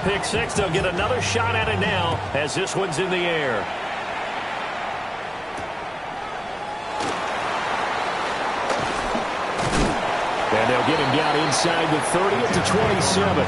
pick six. They'll get another shot at it now as this one's in the air. And they'll get him down inside the 30 at the 27.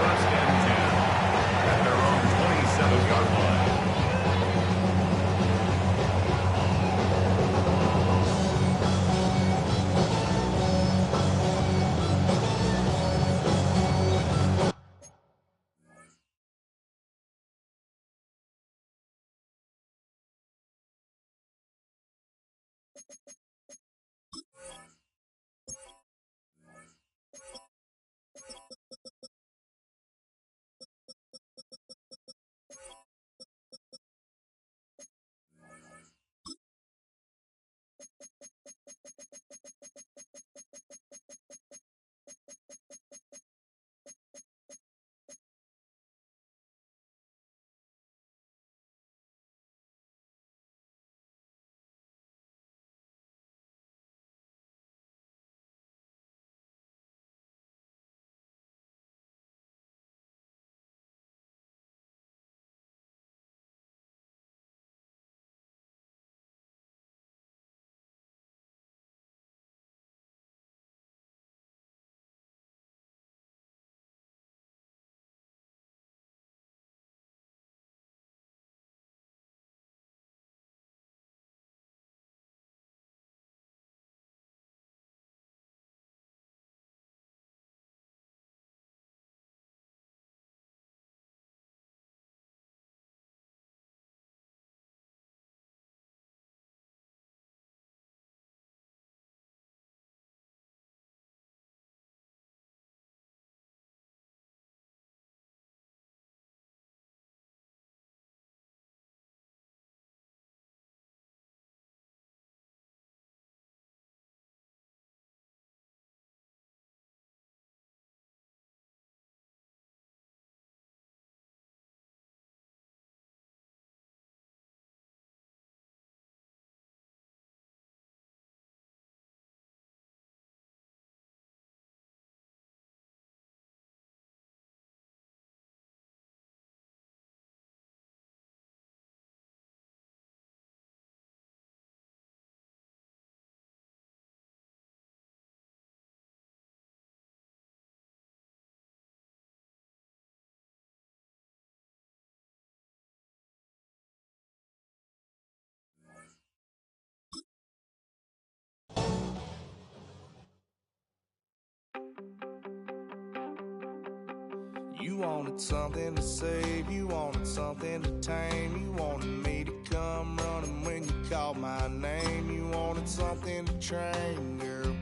You wanted something to save, you wanted something to tame. You wanted me to come running when you called my name. You wanted something to train, girl,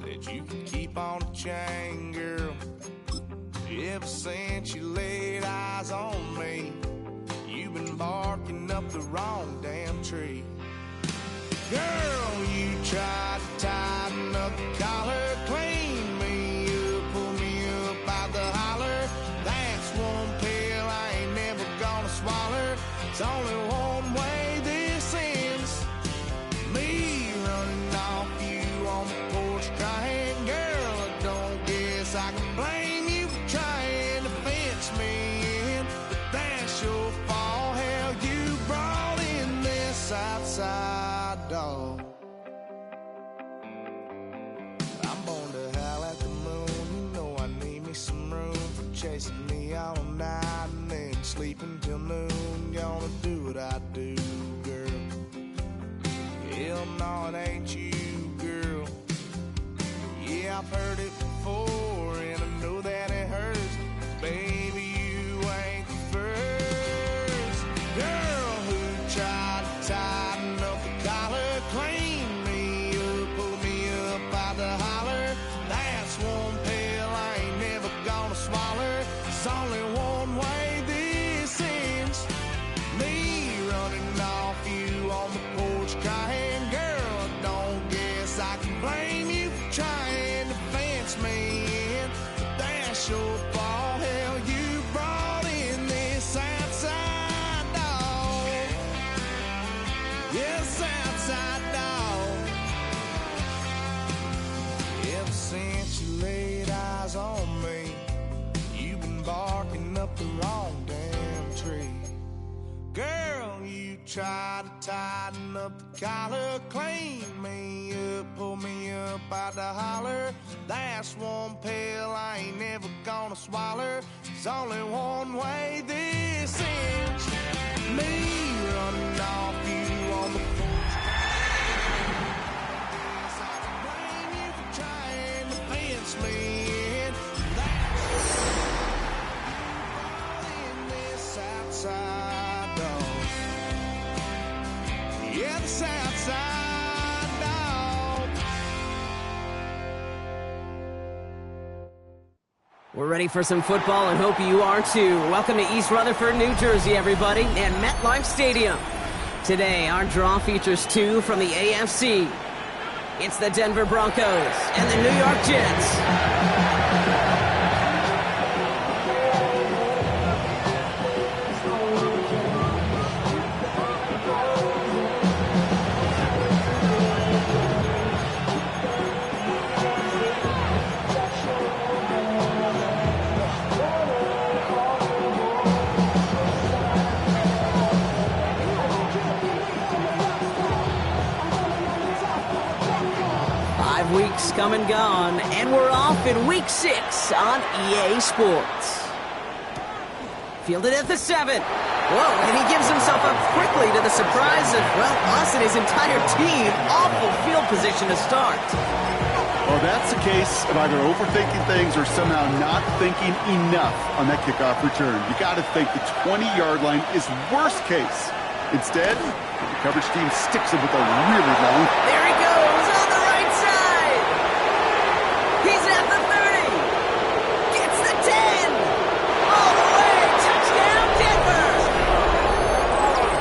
that you could keep on the chain, girl. Ever since you laid eyes on me, you've been barking up the wrong damn tree. Girl, you tried to tighten up the collar, clean me up, pull me up out the holler. That's one pill I ain't never gonna swallow. It's only one way this ends, me running off you on the porch crying. Girl, I don't guess I can blame you for trying to fence me in, but that's your fault. Hell, you brought in this outside dog. I'm born to howl at the moon. You know I need me some room for chasing me all night and then sleeping till noon. Gonna do what I do, girl. Hell no, it ain't you, girl. Yeah, I've heard it before and I know that it hurts. Baby, you ain't the first girl who tried to tighten up the collar, clean me up, pull me up out the holler. That's one pill I ain't never gonna swallow. It's only one way this ends, me running off you on the porch crying. Girl, I don't guess I can blame you for trying to fence me in, but that's your fault. Hell, you brought in this outside dog. Yes, outside dog. Ever since you laid eyes on me, you've been barking try to tighten up the collar, clean me up, pull me up by the holler. That's one pill I ain't never gonna swallow. There's only one way this ends. Me running off you on the porch. I can blame you for trying to fence me in. That's in this outside door. Yeah, the south side dog. We're ready for some football and hope you are too. Welcome to East Rutherford, New Jersey, everybody, and MetLife Stadium. Today, our draw features two from the AFC. It's the Denver Broncos and the New York Jets. 5 weeks come and gone, and we're off in Week 6 on EA Sports. Fielded at the 7. Whoa, and he gives himself up quickly to the surprise of, well, us and his entire team. Awful field position to start. Well, that's the case of either overthinking things or somehow not thinking enough on that kickoff return. You got to think the 20-yard line is worst case. Instead, the coverage team sticks it with a really long. There he goes on the right side. He's at the 30. Gets the 10. All the way. Touchdown, Denver.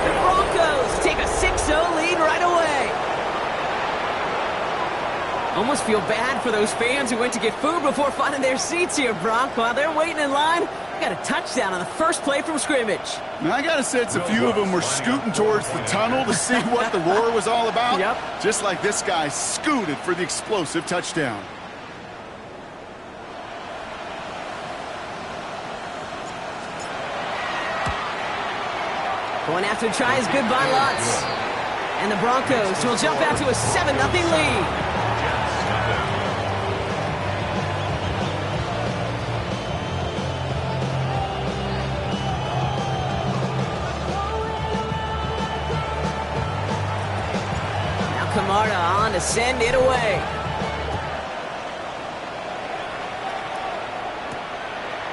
The Broncos take a 6-0 lead right away. Almost feel bad for those fans who went to get food before finding their seats here, Brock. While they're waiting in line, got a touchdown on the first play from scrimmage. Now, I got to sense a few of them were scooting towards the tunnel to see what the roar was all about. Yep. Just like this guy scooted for the explosive touchdown. Going after try is good by Lutz. And the Broncos will jump out to a 7-0 lead. Camarda on to send it away.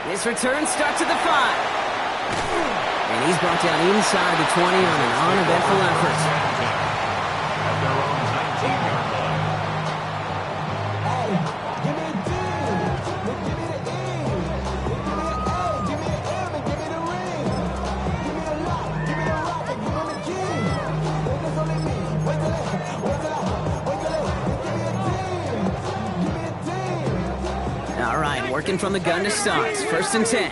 This return starts at the 5. And he's brought down inside the 20 on an uneventful effort. Working from the gun to start. First and 10.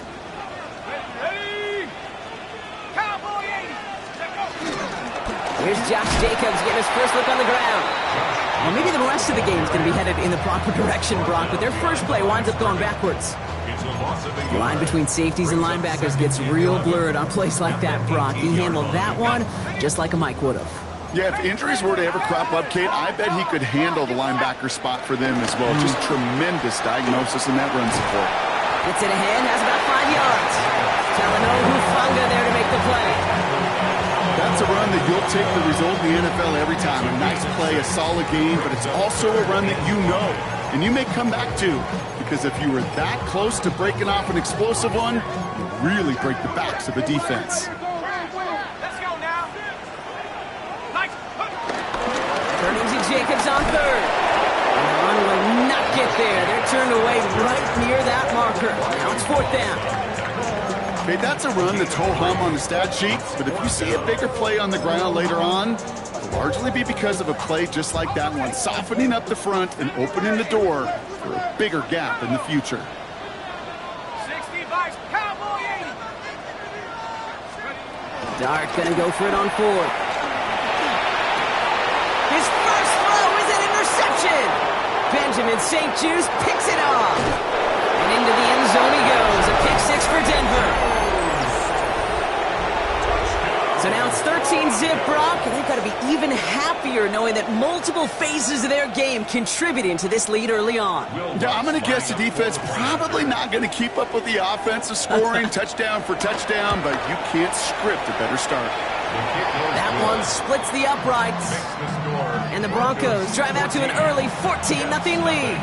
Here's Josh Jacobs getting his first look on the ground. Well, maybe the rest of the game is going to be headed in the proper direction, Brock, but their first play winds up going backwards. The line between safeties and linebackers gets real blurred on plays like that, Brock. He handled that one just like a Mike would have. Yeah, if injuries were to ever crop up, Kate, I bet he could handle the linebacker spot for them as well. Just tremendous diagnosis in that run support. Gets it ahead, has about 5 yards. Talanoa Hufanga there to make the play. That's a run that you'll take the result in the NFL every time. A nice play, a solid game, but it's also a run that you know, and you may come back to, because if you were that close to breaking off an explosive one, you really break the backs of a defense. Turning to Jacobs on third. And the run will not get there. They're turned away right near that marker. Now it's fourth down. Okay, that's a run that's ho-hum on the stat sheet, but if you see a bigger play on the ground later on, it'll largely be because of a play just like that one, softening up the front and opening the door for a bigger gap in the future. 65, Cowboy 80. Dart gonna go for it on fourth. His first throw is an interception. Benjamin St. Juice picks it off. And into the end zone he goes. A pick 6 for Denver. So now it's 13-zip, Brock, and they've got to be even happier knowing that multiple phases of their game contributing to this lead early on. Yeah, I'm going to guess the defense probably not going to keep up with the offensive scoring touchdown for touchdown, but you can't script a better start. That one splits the uprights, and the Broncos drive out to an early 14-0 lead.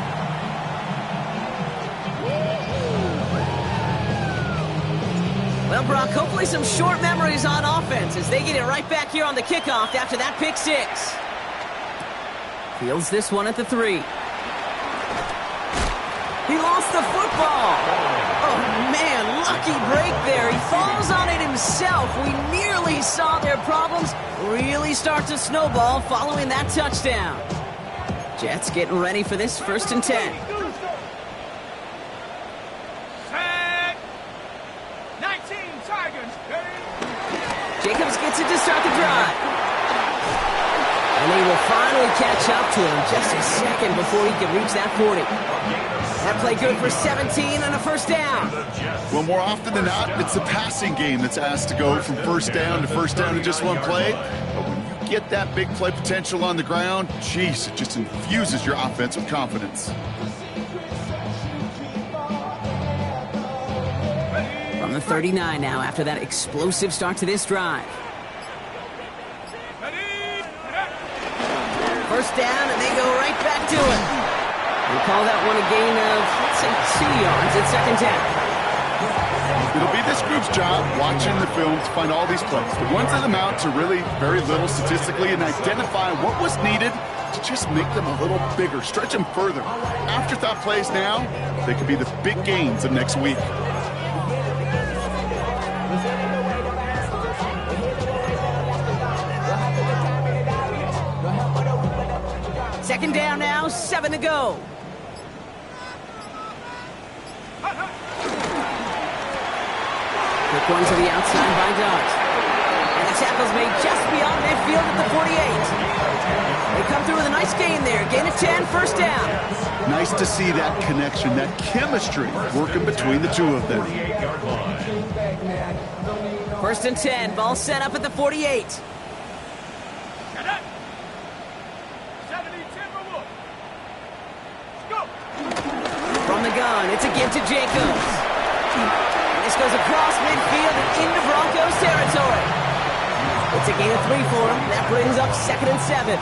Well, Brock, hopefully some short memories on offense as they get it right back here on the kickoff after that pick six. Fields this one at the 3. He lost the football. Oh, man, lucky break there. He falls on it himself. We nearly saw their problems really start to snowball following that touchdown. Jets getting ready for this 1st and 10. Jacobs gets it to start the drive. And they will finally catch up to him just a second before he can reach that 40. That play good for 17 and a 1st down. Well, more often than not, it's the passing game that's asked to go from 1st down to 1st down in just one play. But when you get that big play potential on the ground, geez, it just infuses your offense with confidence. From the 39 now after that explosive start to this drive. 1st down, and they go right back to it. We'll call that one a gain of, let's say, 2 yards at 2nd down. It'll be this group's job watching the film to find all these plays. The ones that amount to really very little statistically and identify what was needed to just make them a little bigger, stretch them further. Afterthought plays now, they could be the big gains of next week. Second down now, 7 to go. Quick one to the outside by Dodd. And the tackle's made just beyond midfield at the 48. They come through with a nice gain there. Gain of 10, 1st down. Nice to see that connection, that chemistry working between the two of them. 1st and 10, ball set up at the 48. From the gun, it's a give to Jacobs. And this goes across midfield and into Broncos territory. It's a gain of 3 for him. That brings up 2nd and 7.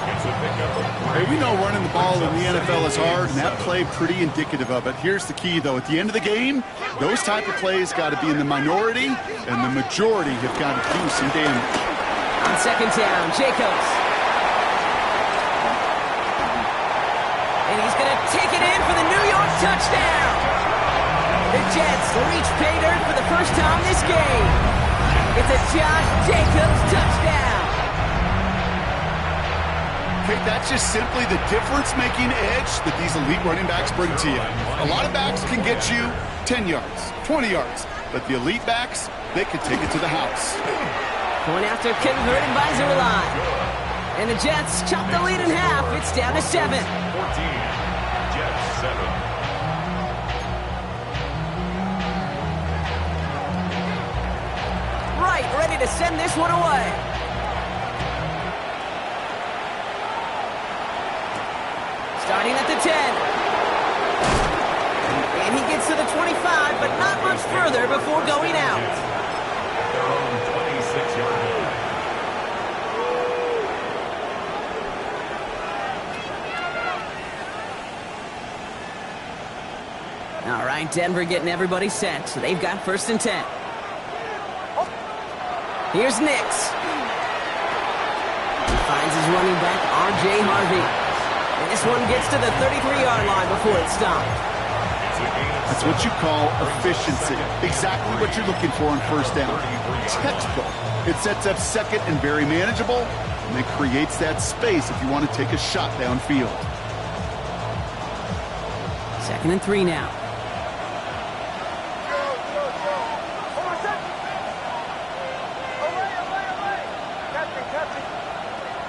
Hey, we know running the ball in the NFL is hard, and that play pretty indicative of it. Here's the key, though. At the end of the game, those type of plays got to be in the minority, and the majority have got to do some damage. On 2nd down, Jacobs. And he's going to take it in for the New York touchdown. The Jets reach pay dirt for the first time this game. It's a Josh Jacobs touchdown. Okay, that's just simply the difference-making edge that these elite running backs bring to you. A lot of backs can get you 10 yards, 20 yards, but the elite backs, they can take it to the house. Point after converted by Zerline. And the Jets chop the lead in half. It's down to 7. 14, Jets 7. Right, ready to send this one away. Starting at the 10. And he gets to the 25, but not much further before going out. Their own 26-yard line. All right, Denver getting everybody set. So they've got 1st and 10. Here's Nix. He finds his running back, R.J. Harvey. And this one gets to the 33-yard line before it's stopped. That's what you call efficiency. Exactly what you're looking for on 1st down. Textbook. It sets up 2nd and very manageable, and it creates that space if you want to take a shot downfield. 2nd and 3 now.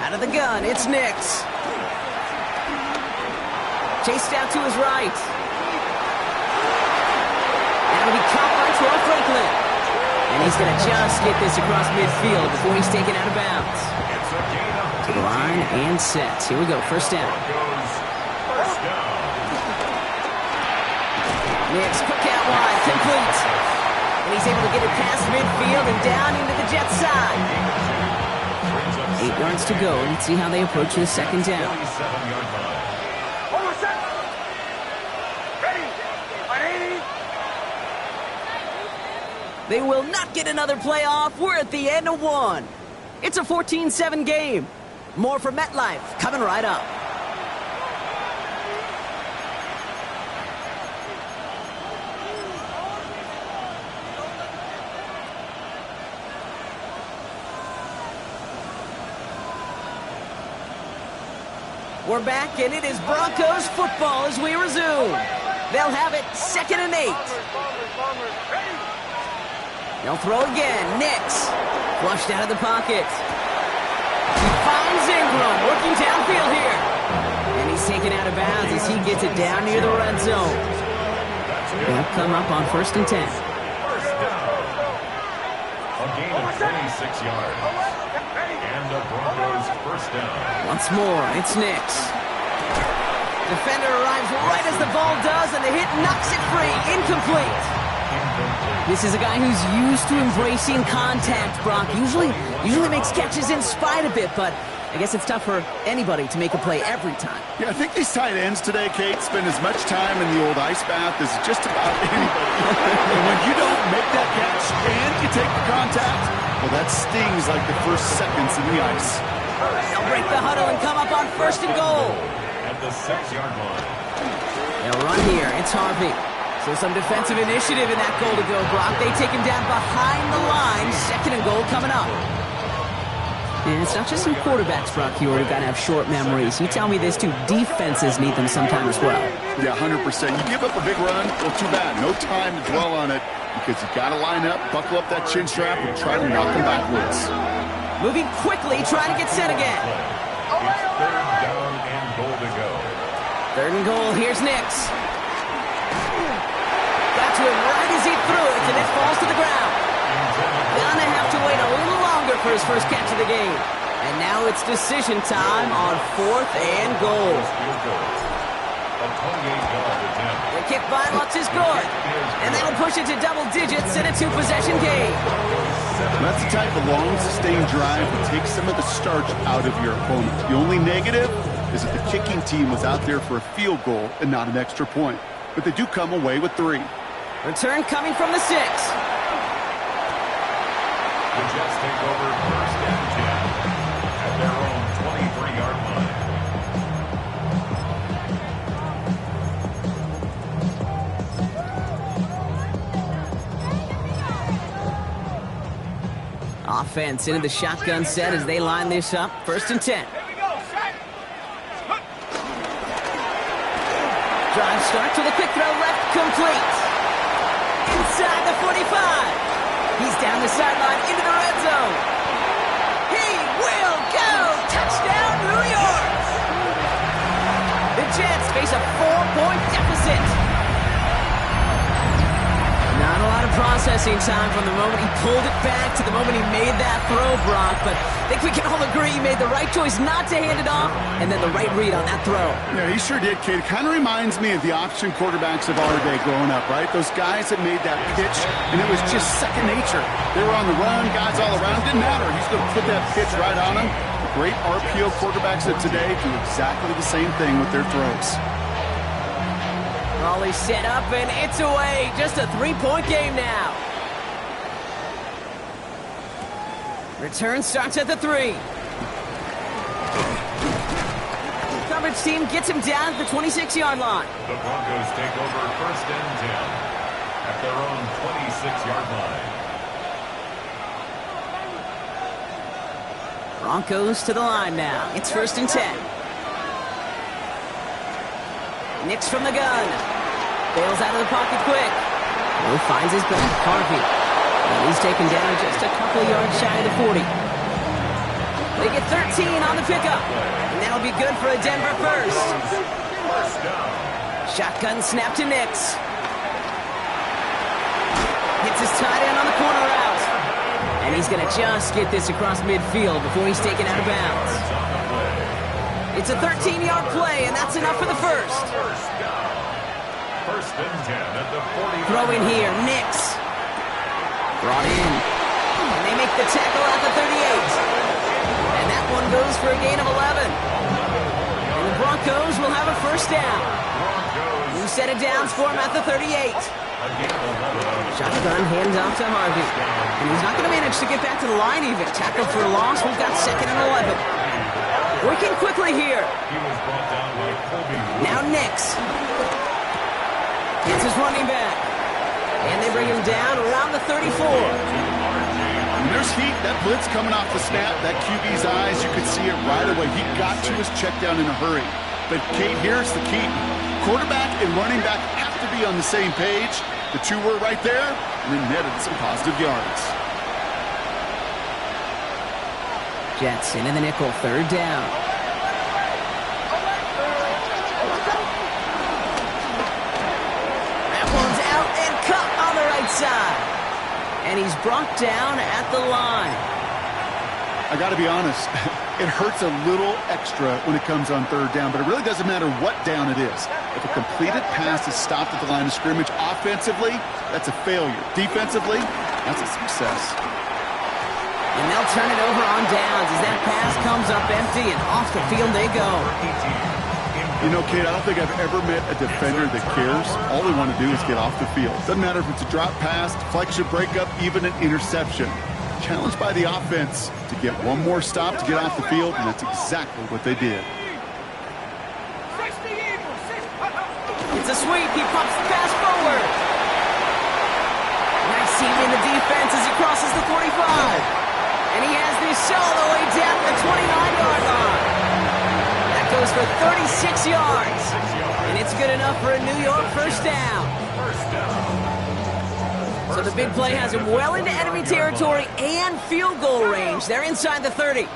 Out of the gun, it's Nix. Chased out to his right. That'll be caught by Troy Franklin. And he He's going to just get this across midfield before he's taken out of bounds. To the line and set. Here we go, first down. Nix, quick out wide, complete. And he's able to get it past midfield and down into the Jets side. 8 yards to go. Let's see how they approach this second down. They will not get another play off. We're at the end of 1. It's a 14-7 game. More from MetLife coming right up. We're back, and it is Broncos football as we resume. They'll have it 2nd and 8. They'll throw again. Nix. Flushed out of the pocket. He finds Ingram working downfield here. And he's taken out of bounds as he gets it down near the red zone. They'll come up on 1st and 10. A gain of 26 yards. And the Broncos first down. Once more, it's Nix. Defender arrives right as the ball does, and the hit knocks it free. Incomplete. This is a guy who's used to embracing contact, Brock. Usually makes catches in spite of it, but I guess it's tough for anybody to make a play every time. Yeah, I think these tight ends today, Kate, spend as much time in the old ice bath as just about anybody. And when you don't make that catch and you take the contact, well, that stings like the first seconds in the ice. They'll break the huddle and come up on 1st and goal. At the 6-yard line. They'll run here. It's Harvey. So some defensive initiative in that goal to go, Brock. They take him down behind the line. 2nd and goal coming up. And it's not just some quarterbacks, Brock, you already got to have short memories. You tell me this too, defenses need them sometimes as well. Yeah, 100%. You give up a big run, well, too bad. No time to dwell on it because you got to line up, buckle up that chin strap, and try to knock them backwards. Moving quickly, trying to get set again. It's 3rd down and goal to go. 3rd and goal, here's Nix. Got to him right as he threw it, and it falls to the ground. Gonna have to wait a little longer for his first catch of the game. And now it's decision time on 4th and goal. A 28-yard attempt. The kick by Lutz is good. And that'll push it to double digits in a 2-possession game. That's the type of long, sustained drive that takes some of the starch out of your opponent. The only negative is that the kicking team was out there for a field goal and not an extra point. But they do come away with 3. Return coming from the 6. The Jets take over 1st and 10 at their own 23-yard line. Offense into the shotgun set as they line this up. 1st and 10. Drive starts with a quick throw left, complete. Inside the 45. He's down the sideline into the red zone. He will go. Touchdown, New York. The Jets face a 4-point deficit. Not a lot of processing time from the moment he pulled it back to the moment he made that throw, Brock. But I think we can all agree he made the right choice not to hand it off, and then the right read on that throw. Yeah, he sure did, Kate. It kind of reminds me of the option quarterbacks of our day growing up, right? Those guys that made that pitch, and it was just second nature. They were on the run, guys all around. Didn't matter. He's going to put that pitch right on them. The great RPO quarterbacks of today do exactly the same thing with their throws. Raleigh set up, and it's away. Just a 3-point game now. Return starts at the 3. Coverage team gets him down at the 26-yard line. The Broncos take over 1st and 10 at their own 26-yard line. Broncos to the line now. It's 1st and 10. Nix from the gun. Bails out of the pocket quick. Will finds his back. Harvey. And he's taken down just a couple yards shy of the 40. They get 13 on the pickup. And that'll be good for a Denver first. Shotgun snap to Nix. Hits his tight end on the corner route. he's going to just get this across midfield before he's taken out of bounds. It's a 13-yard play, and that's enough for the first. First and 10 at the 40. Throw in here, Nix. Brought in. And they make the tackle at the 38. And that one goes for a gain of 11. And the Broncos will have a first down. New set of downs for him at the 38. Shotgun hands off to Harvey. And he's not going to manage to get back to the line even. Tackle for a loss. We've got second and 11. Working quickly here. Now Nix. It's his running back. And they bring him down around the 34. When there's heat, that blitz coming off the snap, that QB's eyes, you could see it right away. He got to his check down in a hurry. But Kate, here's the key. Quarterback and running back have to be on the same page. The two were right there, and then netted some positive yards. Jets into the nickel, third down. That one's out and cut on the right side. And he's brought down at the line. I got to be honest, it hurts a little extra when it comes on third down, but it really doesn't matter what down it is. If a completed pass is stopped at the line of scrimmage, offensively, that's a failure. Defensively, that's a success. And they'll turn it over on downs as that pass comes up empty and off the field they go. You know, Kate, I don't think I've ever met a defender that cares. All they want to do is get off the field. Doesn't matter if it's a drop pass, deflection, breakup, even an interception. Challenged by the offense to get one more stop to get off the field, and that's exactly what they did. It's a sweep. He pops the pass forward. Nice seam in the defense as he crosses the 45. And he has this all the way down to the 29-yard line. That goes for 36 yards. And it's good enough for a New York first down. So the big play has him well into enemy territory and field goal range. They're inside the 30.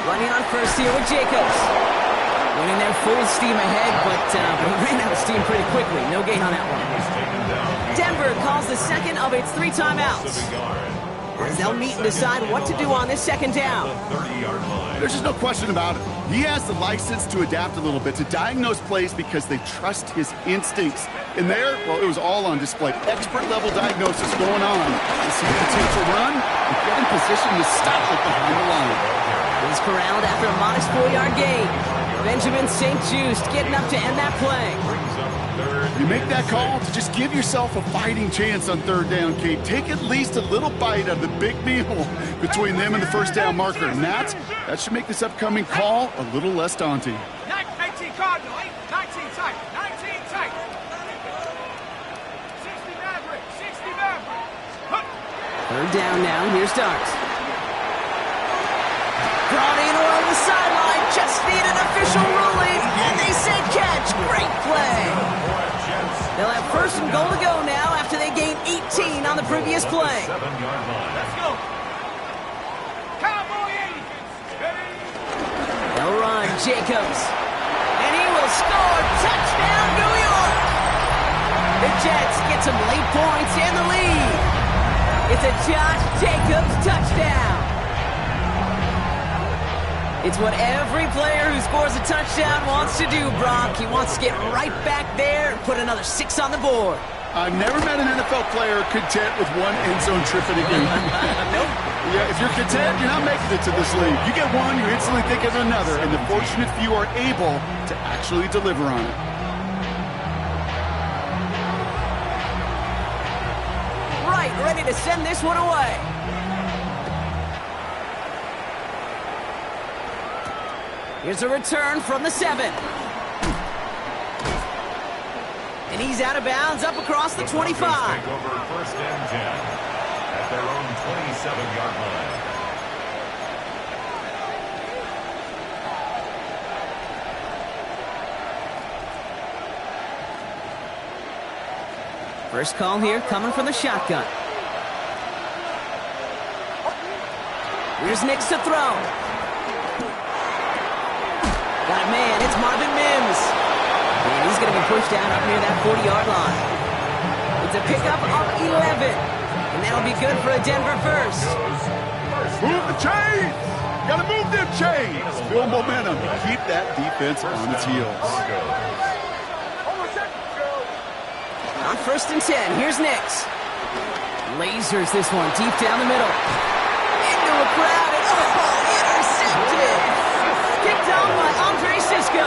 Running on first here with Jacobs. Winning there full steam ahead, but he ran out of steam pretty quickly. No gain on that one. Denver calls the second of its 3 timeouts. As they'll meet and decide what to do on this second down. There's just no question about it. He has the license to adapt a little bit, to diagnose plays because they trust his instincts. And there, well, it was all on display. Expert-level diagnosis going on. To see the potential run and get in position to stop it behind the line. He's corralled after a modest 4-yard gain. Benjamin St. Just getting up to end that play. You make that call to just give yourself a fighting chance on third down, Kate. Take at least a little bite of the big meal between them and the first down marker. And that should make this upcoming call a little less daunting. 19 Cardinal, 19 tight, 19 tight. 60 Maverick, 60 Maverick. Third down now, here starts. Brought in on the sideline, just need an official ruling, and they say catch. Great play. They'll have first and goal to go now after they gained 18 on the previous play. 7-yard line. Let's go. Cowboy 80. They'll run, Jacobs. And he will score. Touchdown, New York. The Jets get some late points in the lead. It's a Josh Jacobs touchdown. It's what every player who scores a touchdown wants to do, Brock. He wants to get right back there and put another 6 on the board. I've never met an NFL player content with one end zone trip in a game. Nope. Yeah, if you're content, you're not making it to this league. You get one, you instantly think of another, and the fortunate few are able to actually deliver on it. Right, ready to send this one away. Here's a return from the 7. And he's out of bounds up across the 25. Take over first and 10 at their own 27-yard line. First call here coming from the shotgun. Here's Nix to throw. Got a man, it's Marvin Mims. And he's going to be pushed out up near that 40-yard line. It's a pickup of 11. And that'll be good for a Denver first. Move the chains! Gotta move them chains! Build momentum. Keep that defense on its heels. On 1st and 10, here's Nix. Lasers this one deep down the middle. Into a crowd, and intercepted! Kicked on by Andre Sisco.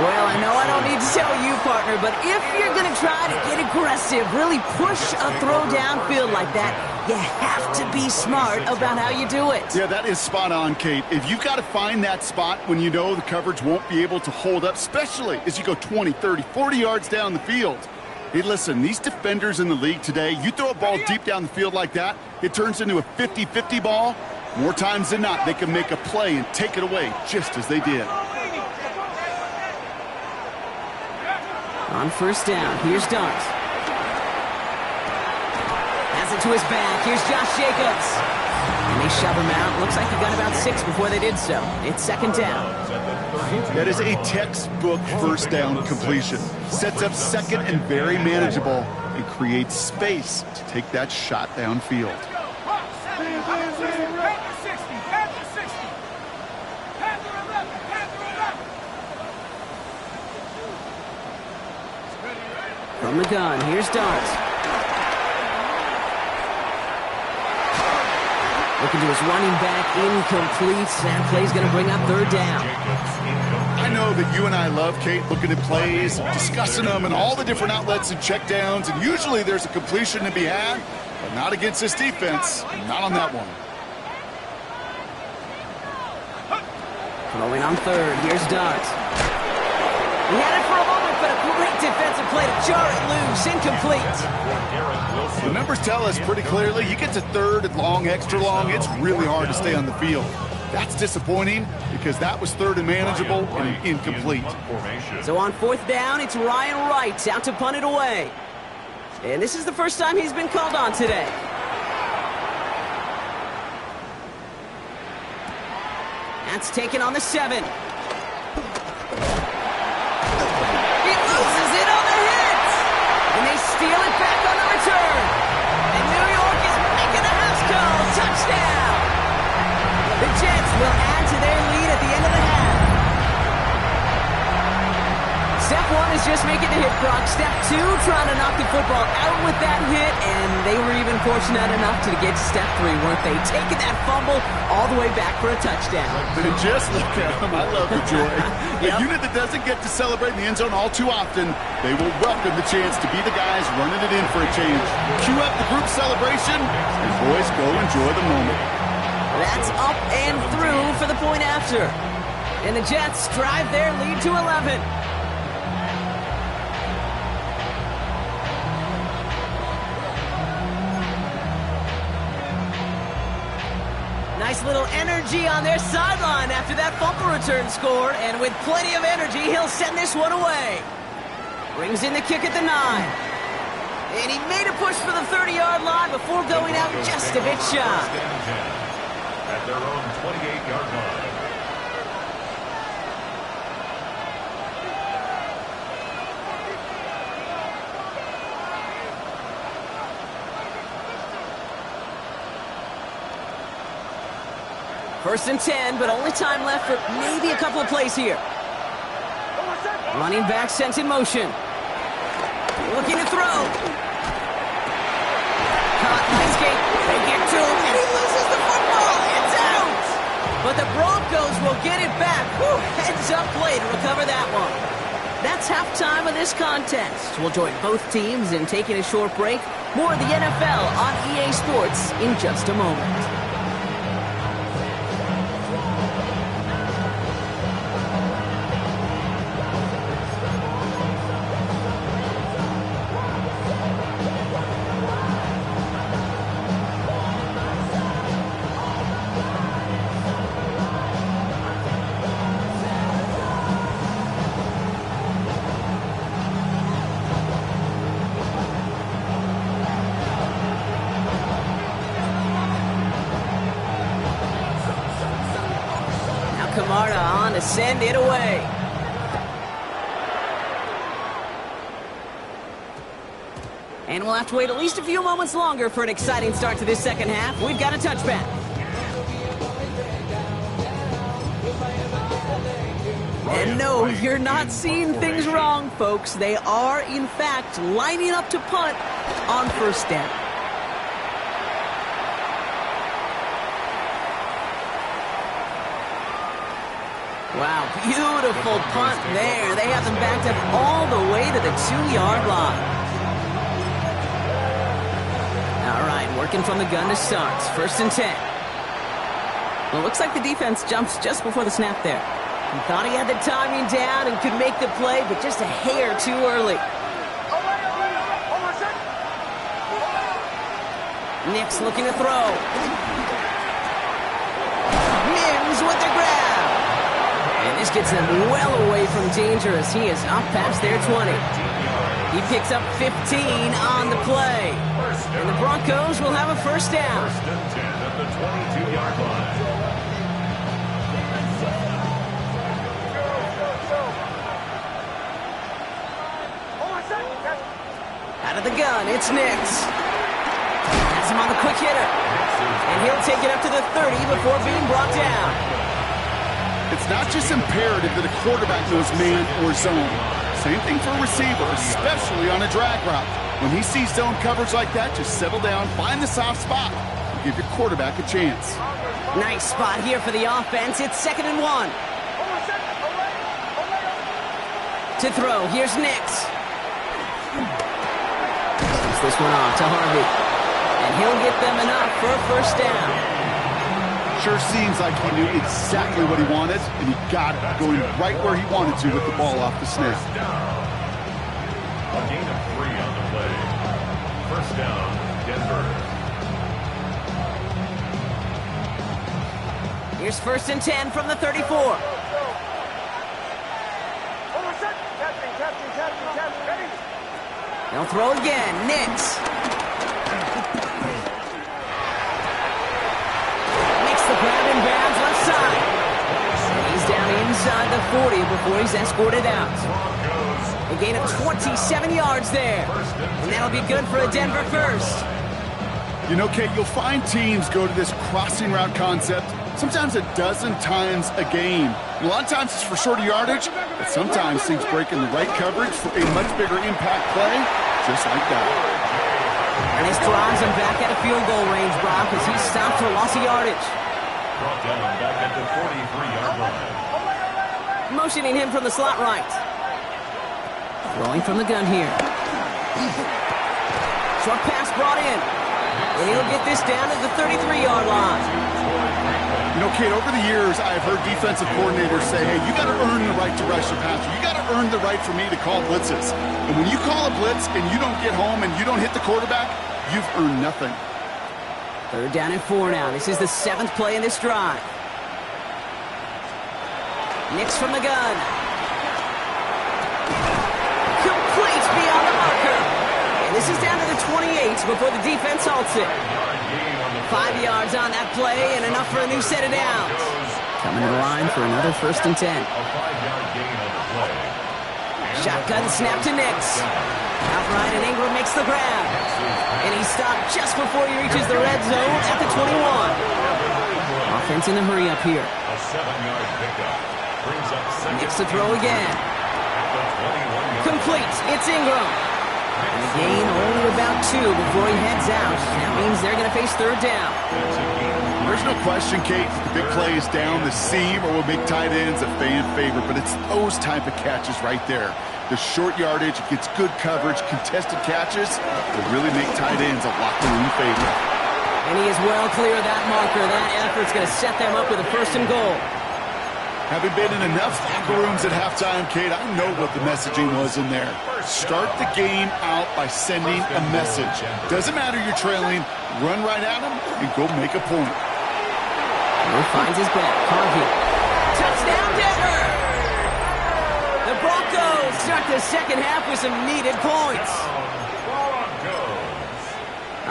Well, I know I don't need to tell you, partner, but if you're going to try to get aggressive, really push a throw downfield like that, you have to be smart about how you do it. Yeah, that is spot on, Kate. If you've got to find that spot when you know the coverage won't be able to hold up, especially as you go 20, 30, 40 yards down the field. Hey, listen, these defenders in the league today, you throw a ball deep down the field like that, it turns into a 50-50 ball. More times than not, they can make a play and take it away, just as they did. On 1st down, here's Dart. Has it to his back. Here's Josh Jacobs. And they shove him out. Looks like he got about 6 before they did so. It's 2nd down. That is a textbook 1st down completion. Sets up 2nd and very manageable and creates space to take that shot downfield. From the gun, here's Dart. Looking to his running back, incomplete. That play's going to bring up 3rd down. I know that you and I love, Kate, looking at plays, discussing them, and all the different outlets and checkdowns, and usually there's a completion to be had, but not against this defense, not on that one. Throwing on 3rd, here's Dart. He had it for a moment, but a great defensive play to jar it loose. Incomplete. The numbers tell us pretty clearly, you get to 3rd and long, extra long, it's really hard to stay on the field. That's disappointing because that was 3rd and manageable and incomplete. So on 4th down, it's Ryan Wright out to punt it away. And this is the first time he's been called on today. That's taken on the 7. Steal it back on the return. And New York is making a house call. Touchdown. The Jets will add to their lead at the end of the half. Step 1 is just making the hit, Brock. Step 2, trying to knock the football out with that hit. And they were even fortunate enough to get to step 3, weren't they? Taking that fumble all the way back for a touchdown. But just look at them. I love the joy. A unit that doesn't get to celebrate in the end zone all too often, they will welcome the chance to be the guys running it in for a change. Cue up the group celebration, and boys, go enjoy the moment. That's up and through for the point after. And the Jets drive their lead to 11. Nice little energy on their sideline after that fumble return score. And with plenty of energy, he'll send this one away. Brings in the kick at the 9. And he made a push for the 30-yard line before going out just a bit shy. At their own 28-yard line. First and 10, but only time left for maybe a couple of plays here. Running back sent in motion. Looking to throw. Caught by Skate. They get to him, and he loses the football. It's out. But the Broncos will get it back. Whew, heads up play to recover that one. That's halftime of this contest. We'll join both teams in taking a short break. More of the NFL on EA Sports in just a moment. Camarda on to send it away. And we'll have to wait at least a few moments longer for an exciting start to this second half. We've got a touchback. And no, you're not seeing things wrong, folks. They are, in fact, lining up to punt on first down. Wow, beautiful punt there. They have them backed up all the way to the 2-yard line. All right, working from the gun to start. 1st and 10. Well, it looks like the defense jumps just before the snap there. He thought he had the timing down and could make the play, but just a hair too early. Nix looking to throw. Mims with the grab. And this gets them well away from danger as he is up past their 20. He picks up 15 on the play. And the Broncos will have a first down. 1st and 10 at the 22-yard line. Out of the gun, it's Nix. Has him on the quick hitter. And he'll take it up to the 30 before being brought down. It's not just imperative that a quarterback knows man or zone. Same thing for a receiver, especially on a drag route. When he sees zone coverage like that, just settle down, find the soft spot, and give your quarterback a chance. Nice spot here for the offense. It's 2nd and 1. To throw, here's Nix. Puts this one off to Harvey. And he'll get them enough for a first down. Sure seems like he knew exactly what he wanted, and he got it, going right where he wanted to with the ball off the snap. A gain of 3 on the play. 1st down, Denver. Here's 1st and 10 from the 34. They'll throw again. Nix. Makes the grab in bounds left side. And he's down inside the 40 before he's escorted out. A gain of 27 yards there. And that'll be good for a Denver first. You know, Kate, you'll find teams go to this crossing route concept sometimes a dozen times a game. And a lot of times it's for shorter yardage, but sometimes teams break in the right coverage for a much bigger impact play, just like that. And this drives him back at a field goal range, Brock, as he's stopped for loss of yardage. Brought down back at the 43-yard line. Motioning him from the slot right. Throwing from the gun here. Short pass brought in. And he'll get this down to the 33-yard line. You know, Kate, over the years, I've heard defensive coordinators say, hey, you got to earn the right to rush the passer. You got to earn the right for me to call blitzes. And when you call a blitz and you don't get home and you don't hit the quarterback, you've earned nothing. 3rd down and 4 now. This is the 7th play in this drive. Nix from the gun. Complete beyond the marker. And this is down to the 28 before the defense halts it. 5 yards on that play and enough for a new set of downs. Coming to the line for another 1st and 10. A 5-yard gain on the play. Shotgun snap to Nix. Outright and Ingram makes the grab. And he's stopped just before he reaches the red zone at the 21. Offense in a hurry up here. A 7-yard pickup. Brings up 2nd. Nix to throw again. Complete. It's Ingram. And a gain only about 2 before he heads out. That means they're going to face 3rd down. There's no question, Kate, the big play is down the seam or will make tight ends a fan favorite, but it's those type of catches right there. The short yardage, it gets good coverage, contested catches that really make tight ends a locker room favorite. And he is well clear of that marker. That effort's going to set them up with a 1st and goal. Having been in enough locker rooms at halftime, Kate, I know what the messaging was in there. Start the game out by sending a message. Doesn't matter you're trailing, run right at them and go make a point. Moore finds his back. Harvey. Touchdown, Denver! The Broncos start the second half with some needed points.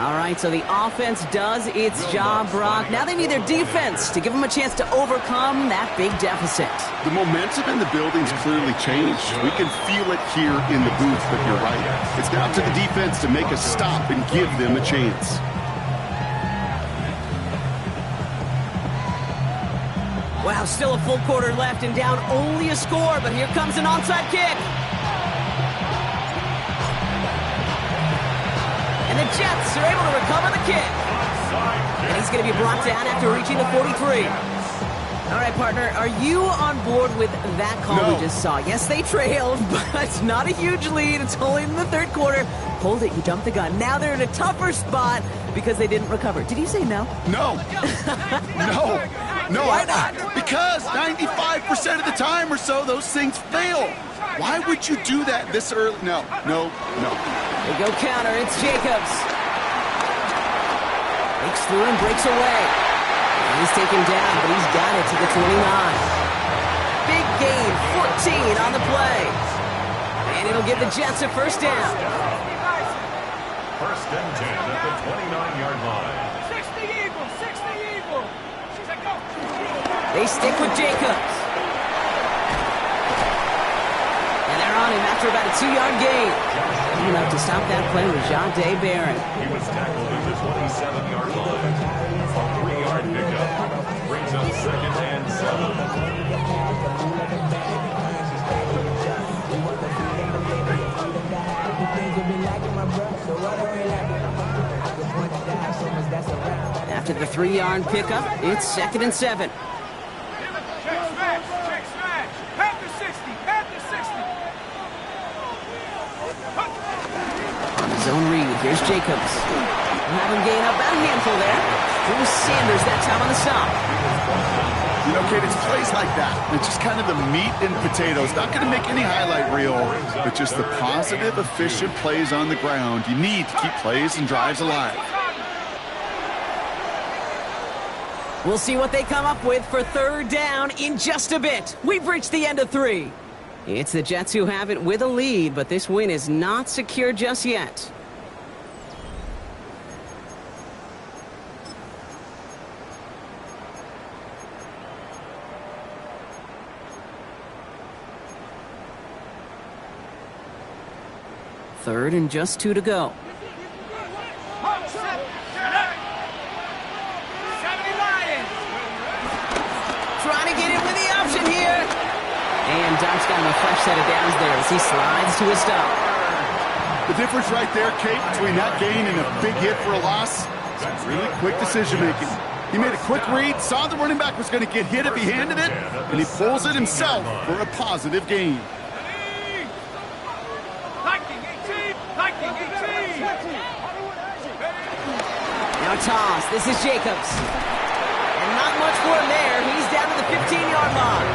All right, so the offense does its job, Brock. Now they need their defense to give them a chance to overcome that big deficit. The momentum in the building's clearly changed. We can feel it here in the booth, but you're right. It's down to the defense to make a stop and give them a chance. Wow, still a full quarter left and down only a score, but here comes an onside kick. And the Jets are able to recover the kick. And he's going to be brought down after reaching the 43. All right, partner, are you on board with that call we just saw? Yes, they trailed, but it's not a huge lead. It's only in the third quarter. Hold it, you jumped the gun. Now they're in a tougher spot because they didn't recover. Did you say no? No. No. Why not? Because 95% of the time or so, those things fail. Why would you do that this early? No. They go counter. It's Jacobs. Breaks through and breaks away. And he's taken down, but he's got it to the 29. Big gain, 14 on the play. And it'll give the Jets a first down. First and 10 at the 29-yard line. 60 Eagles. They stick with Jacobs. And they're on him after about a 2-yard gain. Coming up to stop that play was Jahdae Barron. He was tackled at the 27-yard line. A 3-yard pickup brings up second and 7. After the 3-yard pickup, it's second and 7. Check smash. Panther 60. On his own read, here's Jacobs. We'll have him gain up about a handful there. Here's Sanders that time on the stop. You know, Kate, it's plays like that. It's just kind of the meat and potatoes. Not going to make any highlight reel, but just the positive, efficient plays on the ground. You need to keep plays and drives alive. We'll see what they come up with for third down in just a bit. We've reached the end of 3. It's the Jets who have it with a lead, but this win is not secure just yet. Third and just 2 to go. Trying to get in with the option here. And Doc's got him a fresh set of downs there as he slides to a stop. The difference right there, Kate, between that gain and a big hit for a loss, is really quick decision-making. He made a quick read, saw the running back was going to get hit if he handed it, and he pulls it himself for a positive gain. Now toss. This is Jacobs. And not much for him there. He's down to the 15-yard line.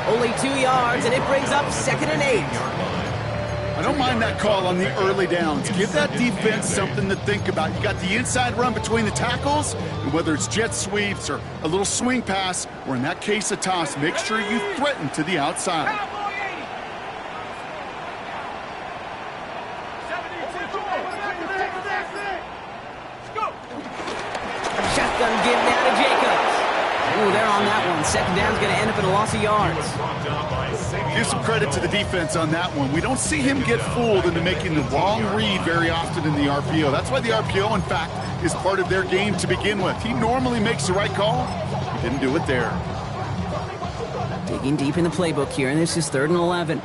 Only 2 yards, and it brings up second and 8. I don't mind that call on the early downs. Give that defense something to think about. You got the inside run between the tackles, and whether it's jet sweeps or a little swing pass, or in that case a toss, make sure you threaten to the outside. Shotgun give now to Jacobs. Ooh, they're on that one. Second down's going to end up in a loss of yards. Give some credit to the defense on that one. We don't see him get fooled into making the wrong read very often in the RPO. That's why the RPO, in fact, is part of their game to begin with. He normally makes the right call. He didn't do it there. Digging deep in the playbook here, and this is 3rd and 11.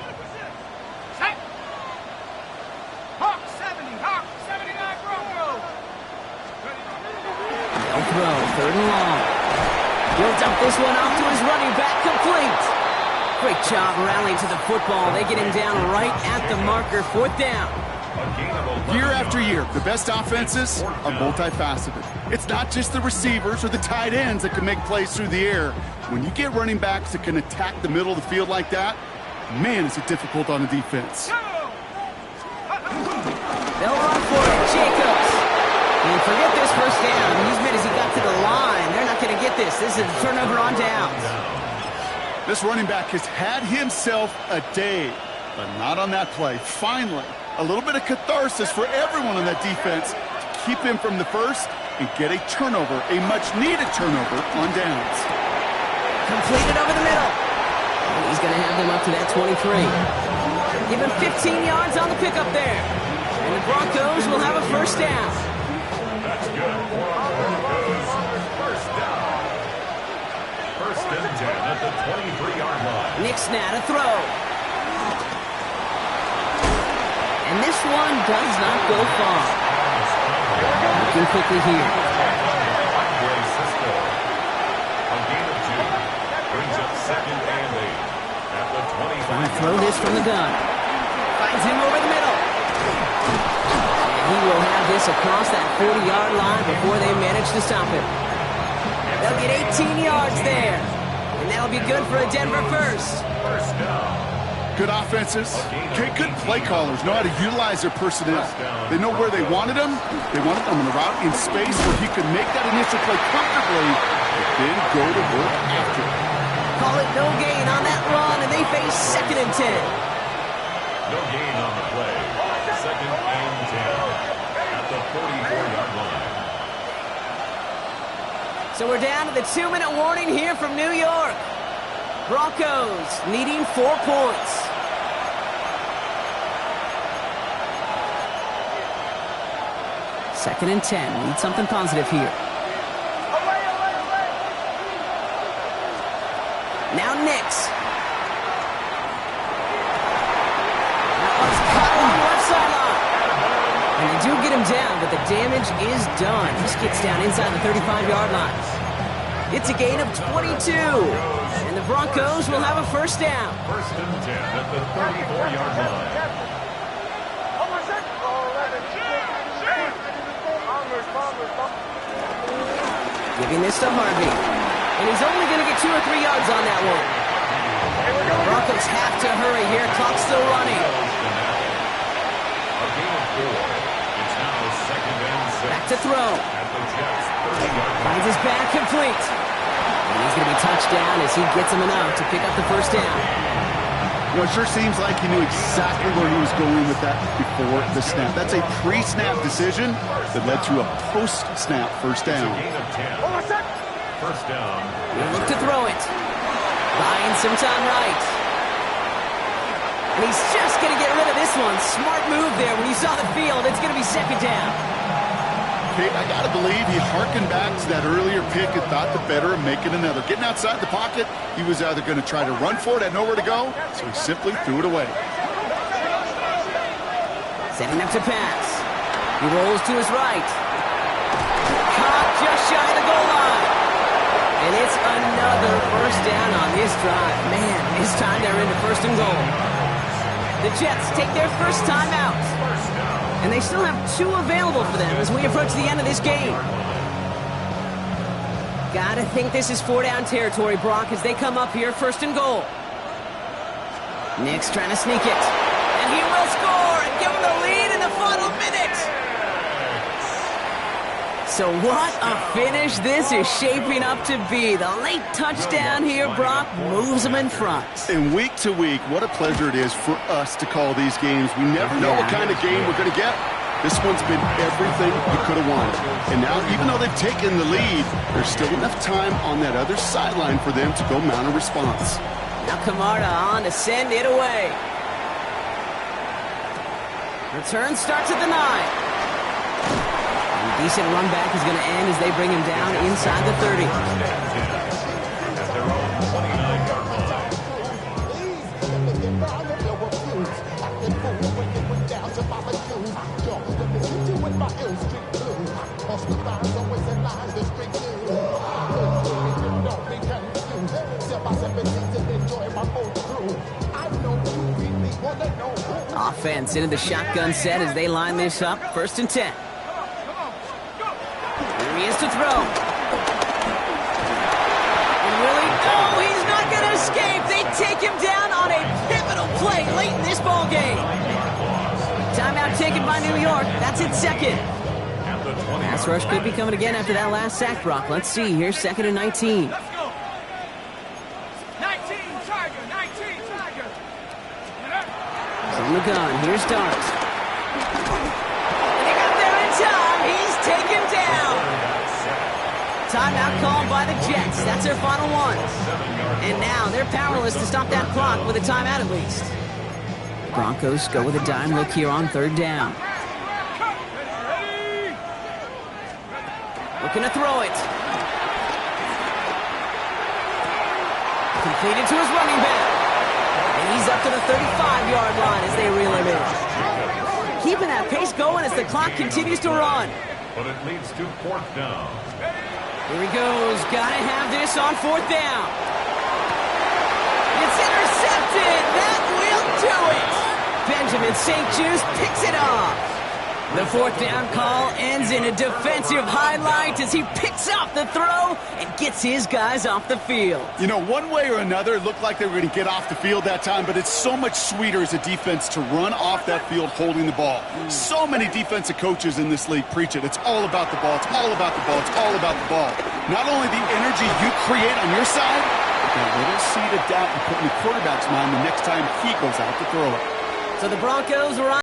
They'll throw, 3rd and long. He'll dump this one off to his running back, complete. Great job rallying to the football. They get him down right at the marker, 4th down. Year after year, the best offenses are multifaceted. It's not just the receivers or the tight ends that can make plays through the air. When you get running backs that can attack the middle of the field like that, man, is it difficult on a defense. They'll run for it, Jacobs. And forget this first down. He's made as he got to the line. They're not going to get this. This is a turnover on downs. This running back has had himself a day, but not on that play. Finally, a little bit of catharsis for everyone on that defense to keep him from the first and get a turnover, a much-needed turnover on downs. Completed over the middle. And he's going to have them up to that 23. Give him 15 yards on the pickup there. And the Broncos will have a first down. That's good for our Broncos. First down. First and 10 at the 23-yard line. Nick Snad to throw. And this one does not go far. Looking quickly here. Cisco. A gain of 2. Brings up second and 8 at the 25. Trying to throw this from the gun. Finds him over the middle. And he will have this across that 40-yard line before they manage to stop him. They'll get 18 yards there. And that'll be good for a Denver first. First down. Good offenses, good play callers know how to utilize their personnel. They know where they wanted him. They wanted him on the route in space where he could make that initial play comfortably, but then go to work after it. Call it no gain on that run, and they face second and 10. No gain on the play. Second and 10 at the 44-yard line. So we're down to the 2-minute warning here from New York. Broncos needing 4 points. Second and 10. Need something positive here. Now Nix. That one's caught on the left sideline. And they do get him down, but the damage is done. Just gets down inside the 35-yard line. It's a gain of 22. And the Broncos will have a first down. First and 10 at the 34-yard line. Giving this to Harvey. And he's only going to get 2 or 3 yards on that one. The Broncos have to hurry here. Clock's still running. A gain of 4. It's now second and 6. Back to throw. At the Jets' 30-yard line. Finds his back complete. And he's going to be touched down as he gets him enough to pick up the first down. You know, it sure seems like he knew exactly where he was going with that before the snap. That's a pre-snap decision that led to a post-snap first down. Gain of 10. First down. He'll look to throw it. Buying some time right. And he's just going to get rid of this one. Smart move there when he saw the field. It's going to be second down. Okay, I got to believe he harkened back to that earlier pick and thought the better of making another. Getting outside the pocket, he was either going to try to run for it, had nowhere to go, so he simply threw it away. Setting up to pass. He rolls to his right. Caught just shy of the goal line. And it's another first down on this drive. Man, this time they're into first and goal. The Jets take their first time out. And they still have 2 available for them as we approach the end of this game. Gotta think this is 4-down territory, Brock, as they come up here first and goal. Nick's trying to sneak it. And he will score and give them the lead in the final minute. So what a finish this is shaping up to be. The late touchdown here, Brock, moves them in front. And week to week, what a pleasure it is for us to call these games. We never know what kind of game we're going to get. This one's been everything you could have wanted. And now, even though they've taken the lead, there's still enough time on that other sideline for them to go mount a response. Now Camarda on to send it away. Return starts at the 9. Decent run back is going to end as they bring him down inside the 30. At their own 29-yard line. Offense into the shotgun set as they line this up. First and 10. He is to throw. And Willie, no, he's not going to escape. They take him down on a pivotal play late in this ball game. Timeout taken by New York. That's its second. Pass rush could be coming again after that last sack, Brock. Let's see. Here's second and 19. Let's go. 19, Tiger. 19, Tiger. He's on the gun. Here's Dart. And he got there in time. He's timeout called by the Jets. That's their final one. And now they're powerless to stop that clock with a timeout at least. Broncos go with a dime look here on third down. Looking to throw it. Completed to his running back. And he's up to the 35-yard line as they reel him in. Keeping that pace going as the clock continues to run. But it leads to fourth down. Here he goes. Gotta have this on fourth down. It's intercepted. That will do it. Benjamin St. Juste picks it off. The fourth down call ends in a defensive highlight as he picks up the throw and gets his guys off the field. You know, one way or another, it looked like they were going to get off the field that time, but it's so much sweeter as a defense to run off that field holding the ball. So many defensive coaches in this league preach it. It's all about the ball. It's all about the ball. It's all about the ball. Not only the energy you create on your side, but that little seed of doubt you put in the quarterback's mind the next time he goes out to throw it. So the Broncos are on